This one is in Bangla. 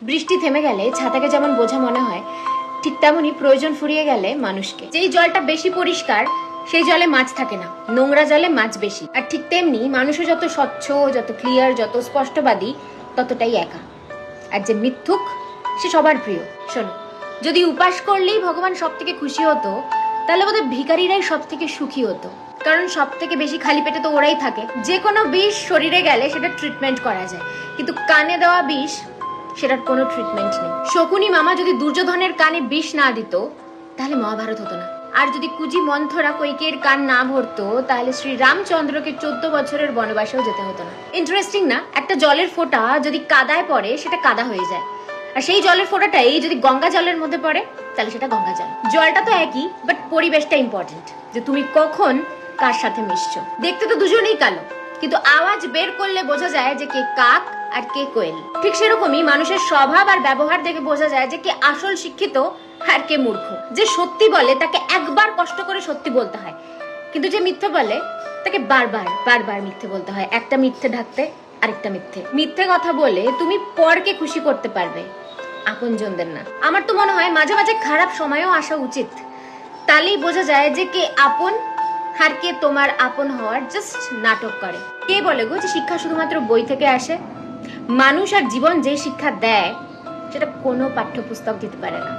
বৃষ্টি থেমে গেলে ছাতাকে যেমন বোঝা মনে হয়, ঠিক তেমনই প্রয়োজন ফুরিয়ে গেলে মানুষকে। যেই জলটা বেশি পরিষ্কার সেই জলে মাছ থাকে না, নোংরা জলে মাছ বেশি। আর ঠিক তেমনি মানুষও যত স্বচ্ছ, যত ক্লিয়ার, যত স্পষ্টবাদী, ততটাই একা। আর যে মিথ্যুক সে সবার প্রিয়। শোনো, যদি উপাস করলেই ভগবান সব থেকে খুশি হতো, তাহলে বোধহয় ভিখারিরাই সব থেকে সুখী হতো। কারণ সব থেকে বেশি খালি পেটে তো ওরাই থাকে। যে কোনো বিষ শরীরে গেলে সেটা ট্রিটমেন্ট করা যায়, কিন্তু কানে দেওয়া বিষ, সেটার কোনো ট্রিটমেন্ট নেই। শকুনি মামা যদি দুর্যোধনের কানে বিষ না দিত, তাহলে মহাভারত হতো না। আর যদি কুজি মন্থরা কৈকেয়ীর কান না ভরতো, তাহলে শ্রী রামচন্দ্রকে 14 বছরের বনবাসেও যেতে হতো না। ইন্টারেস্টিং না? একটা জলের ফোঁটা যদি কাদায় পড়ে, সেটা কাদা হয়ে যায়। আর সেই জলের ফোঁটাটাই যদি গঙ্গা জলের মধ্যে পড়ে, তাহলে সেটা গঙ্গা জল। জলটা তো একই, বাট পরিবেশটা ইম্পর্টেন্ট, যে তুমি কখন কার সাথে মিশছো। দেখতে তো দুজনেই কালো, কিন্তু আওয়াজ বের করলে বোঝা যায় যে কে কাক আর কে কোয়েল। ঠিক সেরকমই মানুষের স্বভাব আর ব্যবহার দেখে বোঝা যায় যে কে আসল শিক্ষিত আর কে মূর্খ। যে সত্যি বলে তাকে একবার কষ্ট করে সত্যি বলতে হয়, কিন্তু যে মিথ্যে বলে তাকে বারবার বারবার মিথ্যে বলতে হয়, একটা মিথ্যে ঢাকতে আরেকটা মিথ্যে। মিথ্যে কথা বলে তুমি পরকে খুশি করতে পারবে, আপনজনদের না। আমার তো মনে হয় মাঝে মাঝে খারাপ সময়ও আসা উচিত, তাহলেই বোঝা যায় যে কে আপন আর কে তোমার আপন হওয়ার জাস্ট নাটক করে। কে বলে গো যে শিক্ষা শুধুমাত্র বই থেকে আসে? মানুষ আর জীবন যে শিক্ষা দেয়, সেটা কোনো পাঠ্যপুস্তক দিতে পারে না।